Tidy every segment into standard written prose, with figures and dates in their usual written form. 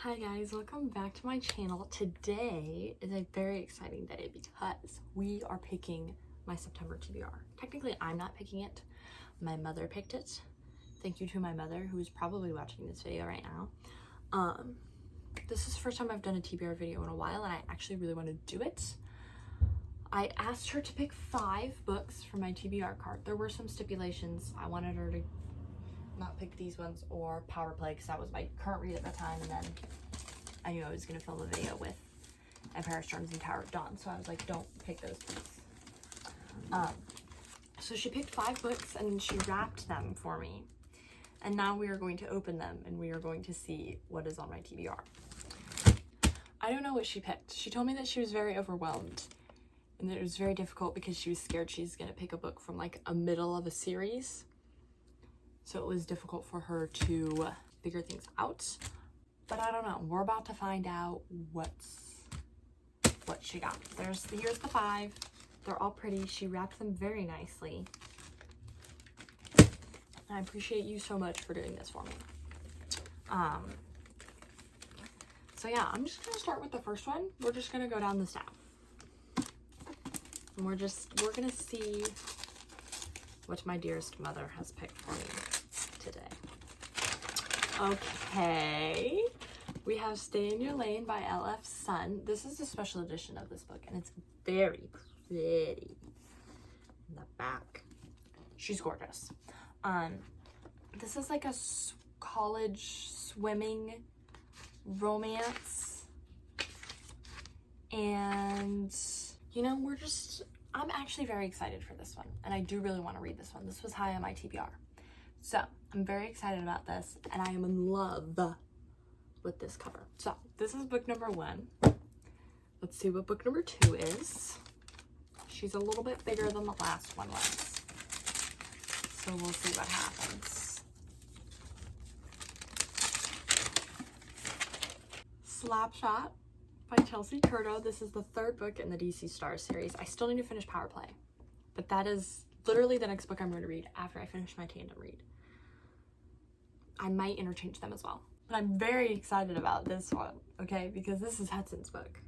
Hi guys, welcome back to my channel. Today is a very exciting day because we are picking my September TBR. Technically, I'm not picking it. My mother picked it. Thank you to my mother, who is probably watching this video right now. This is the first time I've done a TBR video in a while, and I actually really want to do it. I asked her to pick 5 books for my TBR card. There were some stipulations. I wanted her to not pick these ones or Power Play because that was my current read at the time, and then I knew I was going to film a video with Empire Storms and Tower of Dawn, so I was like, don't pick those please. So she picked 5 books and she wrapped them for me, and now we are going to open them and we are going to see what is on my TBR. I don't know what she picked. She told me that she was very overwhelmed and that it was very difficult because she was scared she's going to pick a book from like a middle of a series. So it was difficult for her to figure things out. But I don't know. We're about to find out what she got. Here's the 5. They're all pretty. She wrapped them very nicely. And I appreciate you so much for doing this for me. So yeah, I'm just gonna start with the first one. We're just gonna go down the stack. And we're gonna see what my dearest mother has picked for me today. Okay, we have Stay in Your Lane by L.F. Sun. This is a special edition of this book, and it's very pretty in the back. She's gorgeous. This is like a college swimming romance, and you know, I'm actually very excited for this one, and I do really want to read this one. This was high on my TBR. So, I'm very excited about this, and I am in love with this cover. So, this is book number 1. Let's see what book number 2 is. She's a little bit bigger than the last one was. So, we'll see what happens. Slapshot by Chelsea Curto. This is the 3rd book in the DC Stars series. I still need to finish Power Play, but that is literally the next book I'm going to read after I finish my tandem read. I might interchange them as well, but I'm very excited about this one, okay, because this is Hudson's book.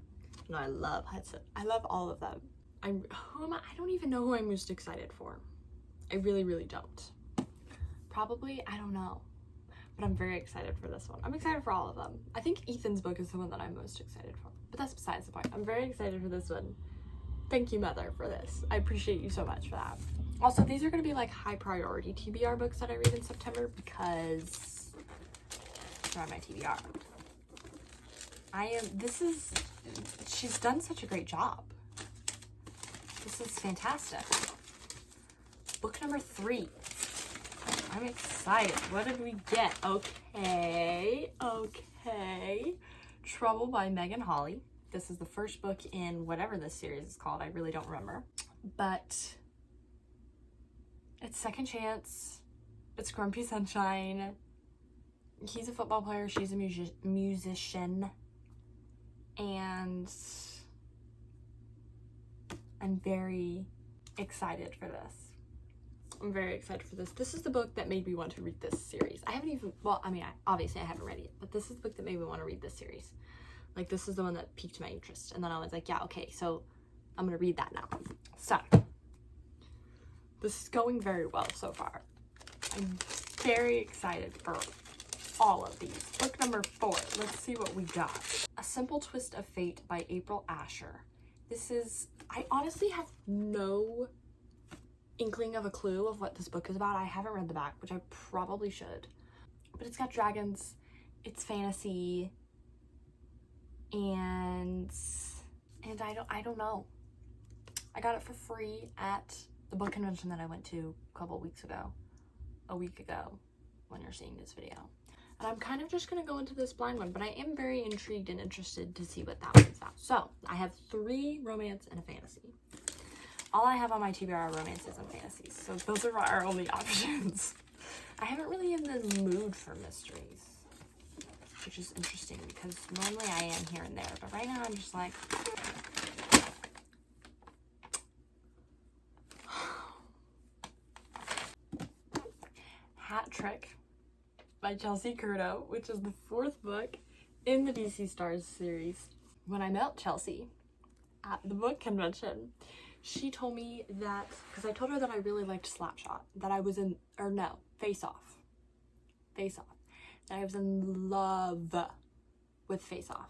No, I love Hudson. I love all of them. I don't even know who I'm most excited for. I really don't. Probably, I don't know. But I'm very excited for this one. I'm excited for all of them. I think Ethan's book is the one that I'm most excited for. But that's besides the point. I'm very excited for this one. Thank you, Mother, for this. I appreciate you so much for that. Also, these are going to be like high priority TBR books that I read in September because they're on my TBR. She's done such a great job. This is fantastic. Book number 3. I'm excited. What did we get? Okay. Trouble by Megan Hawley. This is the first book in whatever this series is called. I really don't remember. But it's Second Chance. It's Grumpy Sunshine. He's a football player. She's a musician. And I'm very excited for this. I'm very excited for this. This is the book that made me want to read this series. I haven't even, well, I mean, obviously I haven't read it, but this is the book that made me want to read this series. Like, this is the one that piqued my interest. And then I was like, yeah, okay, so I'm going to read that now. So, this is going very well so far. I'm very excited for all of these. Book number 4. Let's see what we got. A Simple Twist of Fate by April Asher. This is, I honestly have no inkling of a clue of what this book is about. I haven't read the back, which I probably should. But it's got dragons, it's fantasy, and I don't know. I got it for free at the book convention that I went to a week ago when you're seeing this video. And I'm kind of just gonna go into this blind one, but I am very intrigued and interested to see what that one's about. So I have 3 romance and a fantasy. All I have on my TBR are romances and fantasies, so those are our only options. I haven't really in the mood for mysteries, which is interesting because normally I am here and there, but right now I'm just like, Hat Trick by Chelsea Curto, which is the 4th book in the DC Stars series, when I met Chelsea at the book convention, she told me that, because I told her that I really liked Slapshot, that I was in, or no, Face Off, that I was in love with Face Off.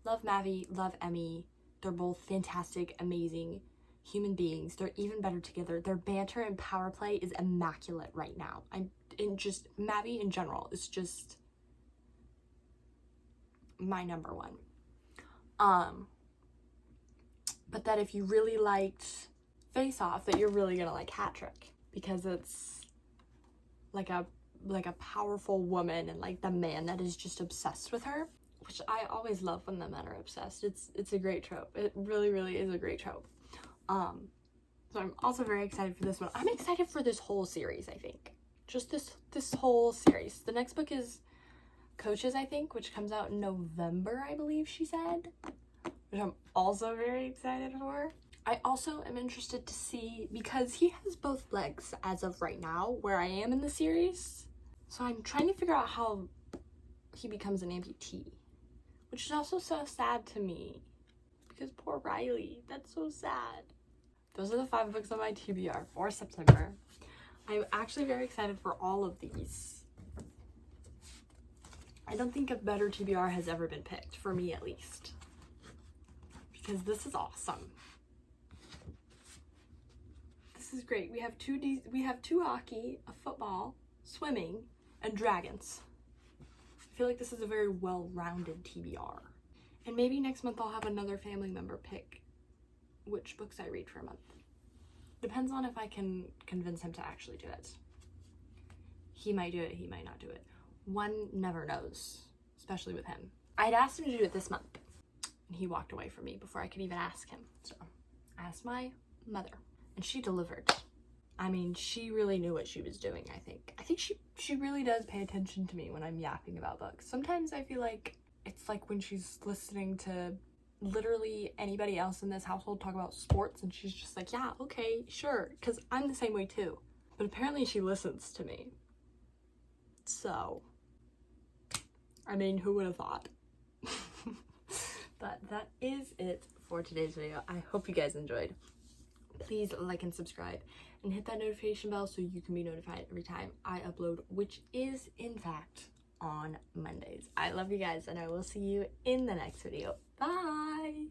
Love Mavi, love Emmy. They're both fantastic, amazing human beings. They're even better together. Their banter and power play is immaculate right now. Mavi in general is just my number one. But that if you really liked Face Off, that you're really gonna like Hat Trick, because it's like a powerful woman and like the man that is just obsessed with her, which I always love when the men are obsessed. It's a great trope. It really, really is a great trope. So I'm also very excited for this one. I'm excited for this whole series, I think. Just this whole series. The next book is Coaches, I think, which comes out in November, I believe she said, which I'm also very excited for. I also am interested to see, because he has both legs as of right now, where I am in the series. So I'm trying to figure out how he becomes an amputee, which is also so sad to me, because poor Riley, that's so sad. Those are the 5 books on my TBR for September. I'm actually very excited for all of these. I don't think a better TBR has ever been picked, for me at least, because this is awesome. This is great. We have two hockey, a football, swimming, and dragons. I feel like this is a very well-rounded TBR. And maybe next month I'll have another family member pick which books I read for a month. Depends on if I can convince him to actually do it. He might do it, he might not do it. One never knows, especially with him. I'd asked him to do it this month, and he walked away from me before I could even ask him. So I asked my mother, and she delivered. I mean, she really knew what she was doing, I think. I think she really does pay attention to me when I'm yapping about books. Sometimes I feel like it's like when she's listening to literally anybody else in this household talk about sports, and she's just like, yeah, okay, sure, because I'm the same way too. But apparently she listens to me. So, I mean, who would have thought? But that is it for today's video. I hope you guys enjoyed. Please like and subscribe and hit that notification bell so you can be notified every time I upload, which is in fact on Mondays. I love you guys, and I will see you in the next video. Bye!